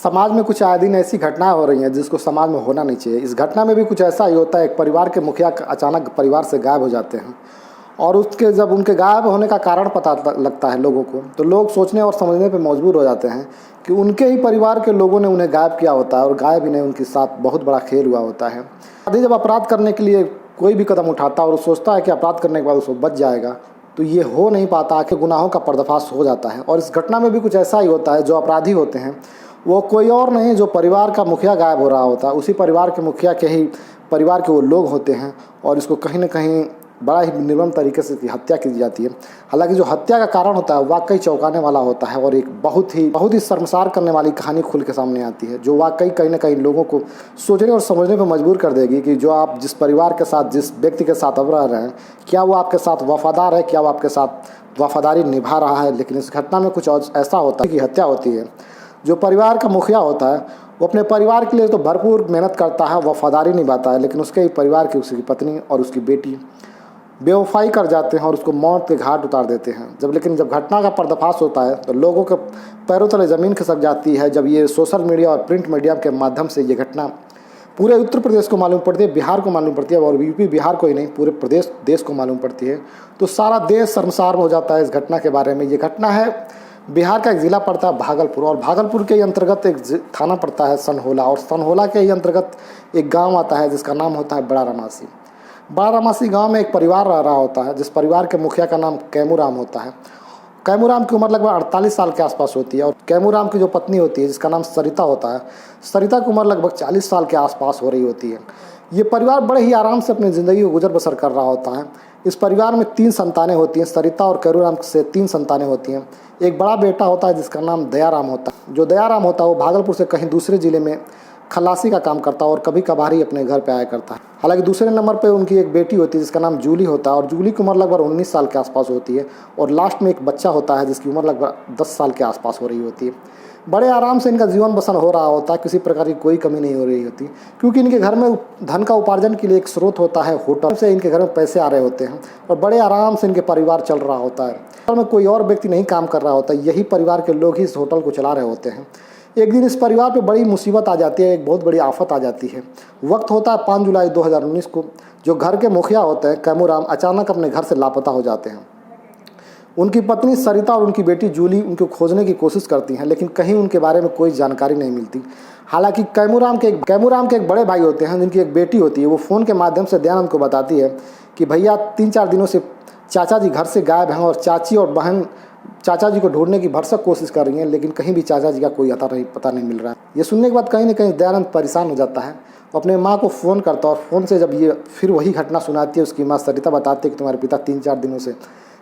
समाज में कुछ आए दिन ऐसी घटनाएं हो रही हैं जिसको समाज में होना नहीं चाहिए। इस घटना में भी कुछ ऐसा ही होता है, एक परिवार के मुखिया अचानक परिवार से गायब हो जाते हैं और उसके जब उनके गायब होने का कारण पता लगता है लोगों को, तो लोग सोचने और समझने पर मजबूर हो जाते हैं कि उनके ही परिवार के लोगों ने उन्हें गायब किया होता है और गायब ही नहीं, उनके साथ बहुत बड़ा खेल हुआ होता है। यदि जब अपराध करने के लिए कोई भी कदम उठाता है और सोचता है कि अपराध करने के बाद उसको बच जाएगा, तो ये हो नहीं पाता कि गुनाहों का पर्दाफाश हो जाता है। और इस घटना में भी कुछ ऐसा ही होता है, जो अपराधी होते हैं वो कोई और नहीं, जो परिवार का मुखिया गायब हो रहा होता है, उसी परिवार के मुखिया के ही परिवार के वो लोग होते हैं और इसको कहीं ना कहीं बड़ा ही निर्मम तरीके से हत्या की जाती है। हालांकि जो हत्या का कारण होता है वाकई चौंकाने वाला होता है और एक बहुत ही शर्मसार करने वाली कहानी खुल के सामने आती है, जो वाकई कहीं ना कहीं लोगों को सोचने और समझने पर मजबूर कर देगी कि जो आप जिस परिवार के साथ, जिस व्यक्ति के साथ अब रह रहे हैं, क्या वो आपके साथ वफादार है, क्या वो आपके साथ वफादारी निभा रहा है। लेकिन इस घटना में कुछ ऐसा होता है कि हत्या होती है। जो परिवार का मुखिया होता है वो अपने परिवार के लिए तो भरपूर मेहनत करता है, वफादारी निभाता है, लेकिन उसके ही परिवार की उसकी पत्नी और उसकी बेटी बेवफाई कर जाते हैं और उसको मौत के घाट उतार देते हैं। लेकिन जब घटना का पर्दाफाश होता है तो लोगों के पैरों तले ज़मीन खिसक जाती है। जब ये सोशल मीडिया और प्रिंट मीडिया के माध्यम से ये घटना पूरे उत्तर प्रदेश को मालूम पड़ती है, बिहार को मालूम पड़ती है और यूपी बिहार को ही नहीं पूरे देश को मालूम पड़ती है, तो सारा देश शर्मसार हो जाता है इस घटना के बारे में। ये घटना है बिहार का एक ज़िला पड़ता है भागलपुर, और भागलपुर के ही अंतर्गत एक थाना पड़ता है सनहोला, और सनहोला के ही अंतर्गत एक गांव आता है जिसका नाम होता है बड़ा रामासी। बड़ा रामासी गांव में एक परिवार रह रहा होता है, जिस परिवार के मुखिया का नाम कैमूराम होता है। कैमूराम की उम्र लगभग 48 साल के आसपास होती है और कैमूराम की जो पत्नी होती है जिसका नाम सरिता होता है, सरिता की उम्र लगभग 40 साल के आसपास हो रही होती है। ये परिवार बड़े ही आराम से अपनी ज़िंदगी को गुजर बसर कर रहा होता है। इस परिवार में 3 संतानें होती हैं, सरिता और कैमूराम से 3 संतानें होती हैं। एक बड़ा बेटा होता है जिसका नाम दयाराम होता है। जो दयाराम होता है वो भागलपुर से कहीं दूसरे ज़िले में खलासी का काम करता है और कभी कभार ही अपने घर पे आया करता है। हालांकि दूसरे नंबर पे उनकी एक बेटी होती है जिसका नाम जूली होता है और जूली की उम्र लगभग 19 साल के आसपास होती है। और लास्ट में एक बच्चा होता है जिसकी उम्र लगभग 10 साल के आसपास हो रही होती है। बड़े आराम से इनका जीवन बसर हो रहा होता है, किसी प्रकार की कोई कमी नहीं हो रही होती, क्योंकि इनके घर में धन का उपार्जन के लिए एक स्रोत होता है, होटल से इनके घर में पैसे आ रहे होते हैं और बड़े आराम से इनके परिवार चल रहा होता है। होटल में कोई और व्यक्ति नहीं काम कर रहा होता, यही परिवार के लोग ही इस होटल को चला रहे होते हैं। एक दिन इस परिवार पे बड़ी मुसीबत आ जाती है, एक बहुत बड़ी आफत आ जाती है। वक्त होता है 5 जुलाई 2019 को। जो घर के मुखिया होते हैं कैमूराम अचानक अपने घर से लापता हो जाते हैं। उनकी पत्नी सरिता और उनकी बेटी जूली उनको खोजने की कोशिश करती हैं, लेकिन कहीं उनके बारे में कोई जानकारी नहीं मिलती। हालांकि कैमूराम के एक बड़े भाई होते हैं जिनकी एक बेटी होती है, वो फ़ोन के माध्यम से दयानंद को बताती है कि भैया 3-4 दिनों से चाचा जी घर से गायब हैं और चाची और बहन चाचा जी को ढूंढने की भरसक कोशिश कर रही हैं, लेकिन कहीं भी चाचा जी का कोई पता नहीं मिल रहा है। ये सुनने के बाद कहीं ना कहीं दयानंद परेशान हो जाता है, वो अपने माँ को फ़ोन करता है और फ़ोन से जब ये फिर वही घटना सुनाती है, उसकी माँ सरिता बताती है कि तुम्हारे पिता 3-4 दिनों से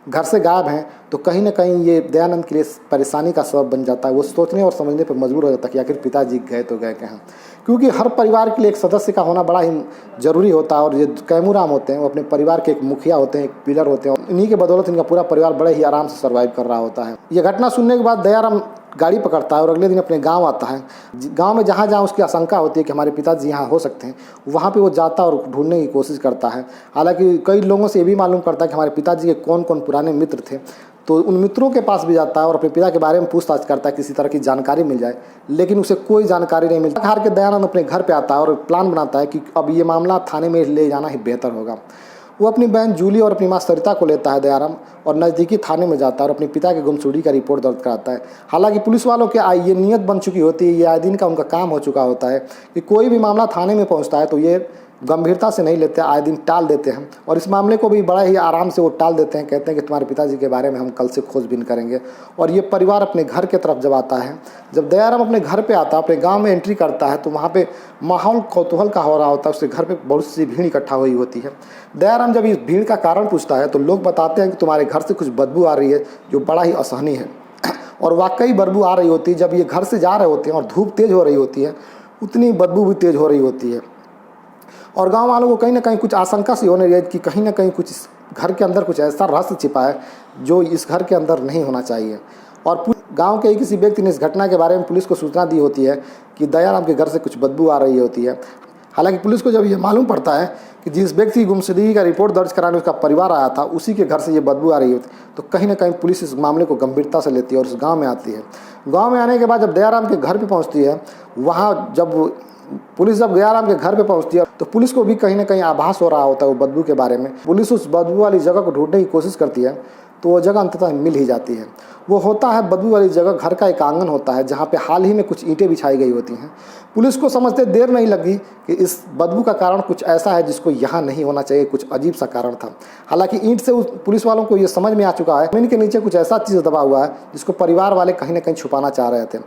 घर से गायब हैं, तो कहीं ना कहीं ये दयानंद के लिए परेशानी का सबब बन जाता है। वो सोचने और समझने पर मजबूर हो जाता है कि आखिर पिताजी गए तो गए कहाँ, क्योंकि हर परिवार के लिए एक सदस्य का होना बड़ा ही ज़रूरी होता है। और ये कैमूराम होते हैं वो अपने परिवार के एक मुखिया होते हैं, एक पिलर होते हैं, और इन्हीं के बदौलत इनका पूरा परिवार बड़े ही आराम से सर्वाइव कर रहा होता है। ये घटना सुनने के बाद दयाराम गाड़ी पकड़ता है और अगले दिन अपने गांव आता है। गांव में जहाँ जहाँ उसकी आशंका होती है कि हमारे पिताजी यहाँ हो सकते हैं, वहाँ पे वो जाता और ढूंढने की कोशिश करता है। हालांकि कई लोगों से ये भी मालूम करता है कि हमारे पिताजी के कौन कौन पुराने मित्र थे, तो उन मित्रों के पास भी जाता है और अपने पिता के बारे में पूछताछ करता है, किसी तरह की जानकारी मिल जाए, लेकिन उसे कोई जानकारी नहीं मिलती। हार के दयानंद अपने घर पर आता है और प्लान बनाता है कि अब ये मामला थाने में ले जाना ही बेहतर होगा। वो अपनी बहन जूली और अपनी माँ सरिता को लेता है दयाराम और नज़दीकी थाने में जाता है और अपने पिता की गुमशुदगी का रिपोर्ट दर्ज कराता है। हालांकि पुलिस वालों के ये नियत बन चुकी होती है, ये आए दिन का उनका काम हो चुका होता है कि कोई भी मामला थाने में पहुंचता है तो ये गंभीरता से नहीं लेते, आए दिन टाल देते हैं और इस मामले को भी बड़ा ही आराम से वो टाल देते हैं। कहते हैं कि तुम्हारे पिताजी के बारे में हम कल से खोजबीन करेंगे। और ये परिवार अपने घर के तरफ जब आता है, जब दयाराम अपने घर पे आता है, अपने गांव में एंट्री करता है, तो वहाँ पे माहौल कौतूहल का हो रहा होता है। उसके घर पे बहुत सी भीड़ इकट्ठा हुई होती है। दयाराम जब इस भीड़ का कारण पूछता है तो लोग बताते हैं कि तुम्हारे घर से कुछ बदबू आ रही है जो बड़ा ही असहनीय है। और वाकई बदबू आ रही होती है। जब ये घर से जा रहे होते हैं और धूप तेज़ हो रही होती है, उतनी बदबू भी तेज़ हो रही होती है और गांव वालों को कहीं ना कहीं कुछ आशंका सी होने लगी कि कहीं ना कहीं कुछ इस घर के अंदर कुछ ऐसा रहस्य छिपा है जो इस घर के अंदर नहीं होना चाहिए। और गांव के किसी व्यक्ति ने इस घटना के बारे में पुलिस को सूचना दी होती है कि दयाराम के घर से कुछ बदबू आ रही होती है। हालांकि पुलिस को जब ये मालूम पड़ता है कि जिस व्यक्ति की गुमशुदगी का रिपोर्ट दर्ज कराने उसका परिवार आया था उसी के घर से ये बदबू आ रही होती, तो कहीं ना कहीं पुलिस इस मामले को गंभीरता से लेती है और उस गांव में आती है। गांव में आने के बाद जब दयाराम के घर पे पहुंचती है, वहाँ जब पुलिस जब दयाराम के घर पे पहुंचती है तो पुलिस को भी कहीं ना कहीं आभास हो रहा होता है वो बदबू के बारे में। पुलिस उस बदबू वाली जगह को ढूंढने की कोशिश करती है तो वो जगह अंततः मिल ही जाती है। वो होता है बदबू वाली जगह, घर का एक आंगन होता है जहाँ पे हाल ही में कुछ ईंटें बिछाई गई होती हैं। पुलिस को समझते देर नहीं लगी कि इस बदबू का कारण कुछ ऐसा है जिसको यहाँ नहीं होना चाहिए, कुछ अजीब सा कारण था। हालांकि ईंट से उस पुलिस वालों को ये समझ में आ चुका है जमीन के नीचे कुछ ऐसा चीज़ दबा हुआ है जिसको परिवार वाले कहीं ना कहीं छुपाना चाह रहे थे।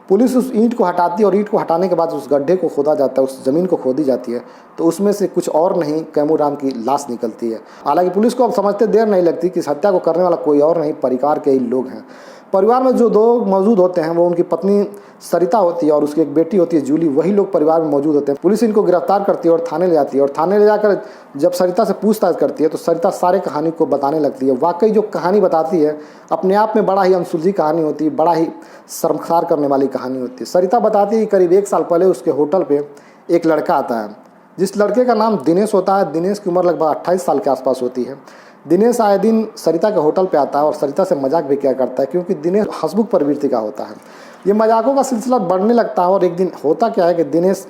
पुलिस उस ईंट को हटाती है और ईंट को हटाने के बाद उस गड्ढे को खोदा जाता है, उस ज़मीन को खोदी जाती है, तो उसमें से कुछ और नहीं कैमूराम की लाश निकलती है। हालांकि पुलिस को अब समझते देर नहीं लगती कि इस हत्या को करने वाला कोई और नहीं, परिवार के ही लोग हैं। परिवार में जो दो मौजूद होते हैं वो उनकी पत्नी सरिता होती है और उसकी एक बेटी होती है जूली, वही लोग परिवार में मौजूद होते हैं। पुलिस इनको गिरफ्तार करती है और थाने ले जाती है और थाने ले जाकर जब सरिता से पूछताछ करती है तो सरिता सारे कहानी को बताने लगती है। वाकई जो कहानी बताती है अपने आप में बड़ा ही अनसुलझी कहानी होती है, बड़ा ही शर्मसार करने वाली कहानी होती है। सरिता बताती है कि करीब 1 साल पहले उसके होटल पर एक लड़का आता है जिस लड़के का नाम दिनेश होता है। दिनेश की उम्र लगभग 28 साल के आसपास होती है। दिनेश आए दिन सरिता के होटल पे आता है और सरिता से मजाक भी किया करता है क्योंकि दिनेश हंसमुख प्रवृत्ति का होता है। ये मजाकों का सिलसिला बढ़ने लगता है और एक दिन होता क्या है कि दिनेश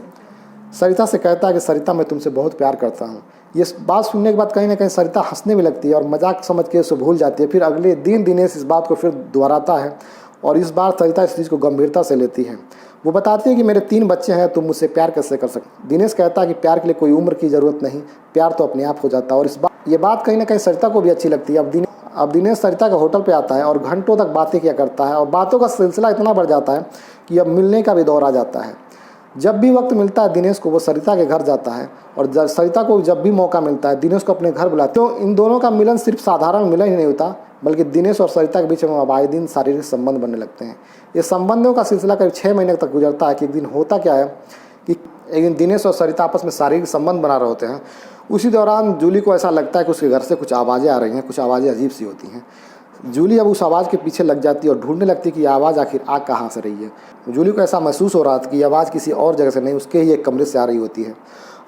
सरिता से कहता है कि सरिता मैं तुमसे बहुत प्यार करता हूँ। ये बात सुनने के बाद कहीं ना कहीं सरिता हंसने भी लगती है और मजाक समझ के उसे भूल जाती है। फिर अगले दिन दिनेश इस बात को फिर दोहराता है और इस बार सरिता इस चीज़ को गंभीरता से लेती है। वो बताती है कि मेरे 3 बच्चे हैं, तुम मुझसे प्यार कैसे कर सकते। दिनेश कहता है कि प्यार के लिए कोई उम्र की ज़रूरत नहीं, प्यार तो अपने आप हो जाता है। और ये बात कहीं ना कहीं सरिता को भी अच्छी लगती है। अब दिनेश सरिता के होटल पे आता है और घंटों तक बातें किया करता है और बातों का सिलसिला इतना बढ़ जाता है कि अब मिलने का भी दौर आ जाता है। जब भी वक्त मिलता है दिनेश को वो सरिता के घर जाता है और सरिता को जब भी मौका मिलता है दिनेश को अपने घर बुलाते। तो इन दोनों का मिलन सिर्फ साधारण मिलन ही नहीं होता बल्कि दिनेश और सरिता के बीच में अब आए दिन शारीरिक संबंध बनने लगते हैं। ये संबंधों का सिलसिला करीब 6 महीने तक गुजरता है कि एक दिन होता क्या है कि एक दिन दिनेश और सरिता आपस में शारीरिक संबंध बना रहे होते हैं। उसी दौरान जूली को ऐसा लगता है कि उसके घर से कुछ आवाज़ें आ रही हैं, कुछ आवाज़ें अजीब सी होती हैं। जूली अब उस आवाज़ के पीछे लग जाती है और ढूंढने लगती है कि आवाज़ आखिर आ कहाँ से रही है। जूली को ऐसा महसूस हो रहा था कि आवाज़ किसी और जगह से नहीं, उसके ही एक कमरे से आ रही होती है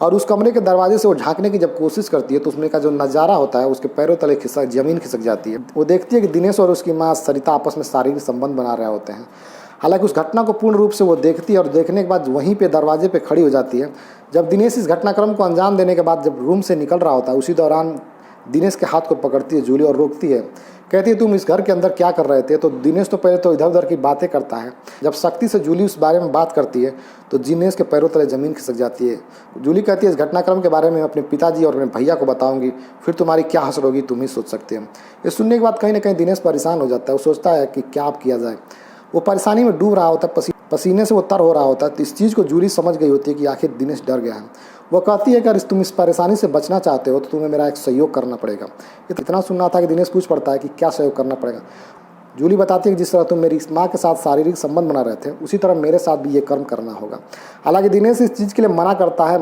और उस कमरे के दरवाजे से वो झांकने की जब कोशिश करती है तो उसमें का जो नज़ारा होता है उसके पैरों तले ज़मीन खिसक जाती है। वो देखती है कि दिनेश और उसकी माँ सरिता आपस में शारीरिक संबंध बना रहे होते हैं। हालांकि उस घटना को पूर्ण रूप से वो देखती है और देखने के बाद वहीं पे दरवाजे पे खड़ी हो जाती है। जब दिनेश इस घटनाक्रम को अंजाम देने के बाद जब रूम से निकल रहा होता है उसी दौरान दिनेश के हाथ को पकड़ती है जूली और रोकती है। कहती है तुम इस घर के अंदर क्या कर रहे थे। तो दिनेश तो पहले तो इधर उधर की बातें करता है। जब सख्ती से जूली उस बारे में बात करती है तो दिनेश के पैरों तले ज़मीन खिसक जाती है। जूली कहती है इस घटनाक्रम के बारे में अपने पिताजी और अपने भैया को बताऊंगी, फिर तुम्हारी क्या हसर होगी तुम ही सोच सकते हो। ये सुनने के बाद कहीं ना कहीं दिनेश परेशान हो जाता है। वो सोचता है कि क्या अब किया जाए। वो परेशानी में डूब रहा होता है, पसीने से वो तर हो रहा होता है। तो इस चीज़ को जूली समझ गई होती है कि आखिर दिनेश डर गया है। वो कहती है कि अगर तुम इस परेशानी से बचना चाहते हो तो तुम्हें मेरा एक सहयोग करना पड़ेगा। ये इतना सुनना था कि दिनेश पूछ पड़ता है कि क्या सहयोग करना पड़ेगा। जूली बताती है कि जिस तरह तुम मेरी माँ के साथ शारीरिक संबंध बना रहे थे उसी तरह मेरे साथ भी ये कर्म करना होगा। हालांकि दिनेश इस चीज़ के लिए मना करता है,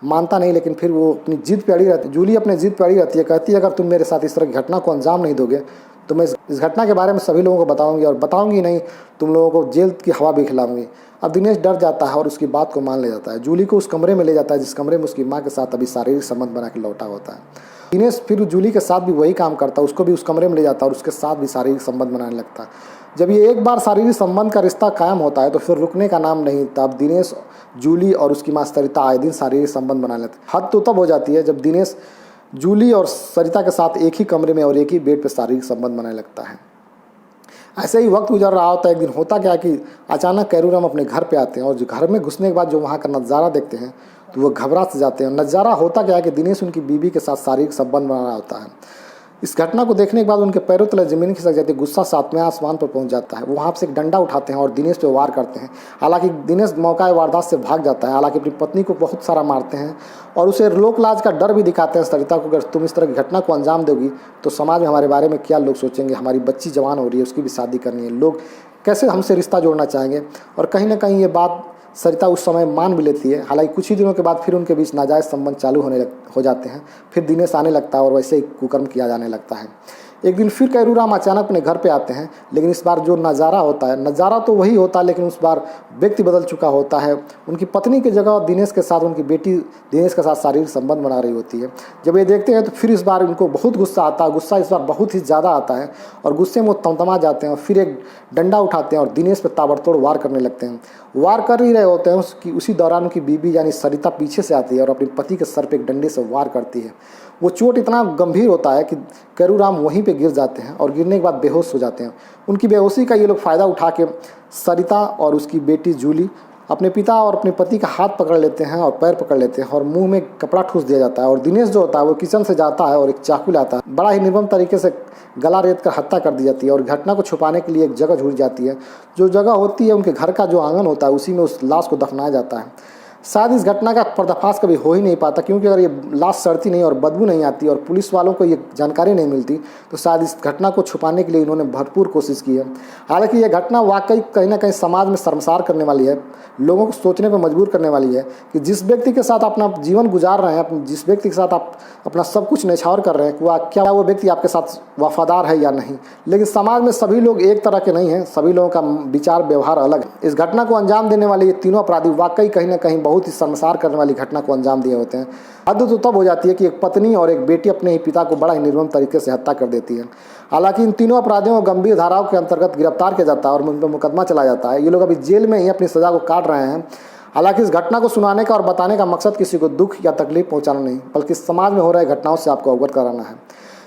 मानता नहीं, लेकिन फिर वो अपनी जिद पे अड़ी रहती है। जूली अपनी जिद पे अड़ी रहती है, कहती है अगर तुम मेरे साथ इस तरह की घटना को अंजाम नहीं दोगे तो मैं इस घटना के बारे में सभी लोगों को बताऊंगी और बताऊंगी नहीं तुम लोगों को जेल की हवा भी खिलाऊंगी। अब दिनेश डर जाता है और उसकी बात को मान ले जाता है। जूली को उस कमरे में ले जाता है जिस कमरे में उसकी माँ के साथ अभी शारीरिक संबंध बना के लौटा होता है। दिनेश फिर जूली के साथ भी वही काम करता है, उसको भी उस कमरे में ले जाता है और उसके साथ भी शारीरिक संबंध बनाने लगता है। जब ये एक बार शारीरिक संबंध का रिश्ता कायम होता है तो फिर रुकने का नाम नहीं। तब दिनेश, जूली और उसकी माँ सरिता आए दिन शारीरिक संबंध बनाने लगते हैं। हद तो तब हो जाती है जब दिनेश जूली और सरिता के साथ एक ही कमरे में और एक ही बेड पर शारीरिक संबंध बनाने लगता है। ऐसे ही वक्त गुजर रहा होता है। एक दिन होता क्या कि अचानक कैरूराम अपने घर पे आते हैं और जो घर में घुसने के बाद जो वहाँ का नज़ारा देखते हैं तो वो घबरा से जाते हैं। नज़ारा होता क्या है कि दिनेश उनकी बीवी के साथ शारीरिक संबंध बना रहा होता है। इस घटना को देखने के बाद उनके पैरों तले ज़मीन खिसक जाती है। गुस्सा सातवें आसमान पर पहुंच जाता है। वो वहाँ से एक डंडा उठाते हैं और दिनेश पे वार करते हैं। हालांकि दिनेश मौका वारदात से भाग जाता है। हालांकि अपनी पत्नी को बहुत सारा मारते हैं और उसे लोक लाज का डर भी दिखाते हैं सरिता को, अगर तुम इस तरह की घटना को अंजाम दोगी तो समाज में हमारे बारे में क्या लोग सोचेंगे, हमारी बच्ची जवान हो रही है, उसकी भी शादी करनी है, लोग कैसे हमसे रिश्ता जोड़ना चाहेंगे। और कहीं ना कहीं ये बात सरिता उस समय मान भी लेती है। हालांकि कुछ ही दिनों के बाद फिर उनके बीच नाजायज़ संबंध चालू हो जाते हैं। फिर दिनेश आने लगता है और वैसे ही कुकर्म किया जाने लगता है। एक दिन फिर कैरूराम अचानक अपने घर पे आते हैं, लेकिन इस बार जो नज़ारा होता है, नज़ारा तो वही होता है लेकिन उस बार व्यक्ति बदल चुका होता है। उनकी पत्नी की जगह दिनेश के साथ उनकी बेटी दिनेश के साथ शारीरिक संबंध बना रही होती है। जब ये देखते हैं तो फिर इस बार इनको बहुत गुस्सा आता है, गुस्सा इस बार बहुत ही ज़्यादा आता है और गुस्से में वो तमतमा जाते हैं और फिर एक डंडा उठाते हैं और दिनेश पर ताबड़तोड़ वार करने लगते हैं। वार कर ही रहे होते हैं उसी दौरान उनकी बीबी यानी सरिता पीछे से आती है और अपने पति के सर पे एक डंडे से वार करती है। वो चोट इतना गंभीर होता है कि कैरूराम वहीं पे गिर जाते हैं और गिरने के बाद बेहोश हो जाते हैं। उनकी बेहोशी का ये लोग फ़ायदा उठा के सरिता और उसकी बेटी जूली अपने पिता और अपने पति का हाथ पकड़ लेते हैं और पैर पकड़ लेते हैं और मुंह में कपड़ा ठूस दिया जाता है। और दिनेश जो होता है वो किचन से जाता है और एक चाकू लाता है, बड़ा ही निर्मम तरीके से गला रेत कर हत्या कर दी जाती है। और घटना को छुपाने के लिए एक जगह ढूंढी जाती है, जो जगह होती है उनके घर का जो आंगन होता है, उसी में उस लाश को दफनाया जाता है। शायद इस घटना का पर्दाफाश कभी हो ही नहीं पाता, क्योंकि अगर ये लाश सड़ती नहीं और बदबू नहीं आती और पुलिस वालों को ये जानकारी नहीं मिलती तो शायद इस घटना को छुपाने के लिए इन्होंने भरपूर कोशिश की है। हालांकि ये घटना वाकई कहीं ना कहीं समाज में शर्मसार करने वाली है, लोगों को सोचने पर मजबूर करने वाली है कि जिस व्यक्ति के साथ अपना जीवन गुजार रहे हैं, जिस व्यक्ति के साथ आप अपना सब कुछ न्यौछावर कर रहे हैं, क्या वो व्यक्ति आपके साथ वफादार है या नहीं। लेकिन समाज में सभी लोग एक तरह के नहीं हैं, सभी लोगों का विचार व्यवहार अलग है। इस घटना को अंजाम देने वाले ये तीनों अपराधी वाकई कहीं ना कहीं बहुत ही शर्मसार करने वाली घटना को अंजाम दिए होते हैं। हद तो तब हो जाती है कि एक पत्नी और एक बेटी अपने ही पिता को बड़ा ही निर्मम तरीके से हत्या कर देती है। हालांकि इन तीनों अपराधियों को गंभीर धाराओं के अंतर्गत गिरफ्तार किया जाता है और उन पर मुकदमा चला जाता है। ये लोग अभी जेल में ही अपनी सजा को काट रहे हैं। हालांकि इस घटना को सुनाने का और बताने का मकसद किसी को दुख या तकलीफ पहुंचाना नहीं, बल्कि समाज में हो रही घटनाओं से आपको अवगत कराना है।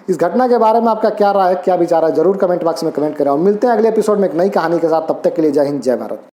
इस घटना के बारे में आपका क्या राय है, क्या विचार है, जरूर कमेंट बॉक्स में कमेंट करें और मिलते हैं अगले एपिसोड में एक नई कहानी के साथ। तब तक के लिए जय हिंद, जय भारत।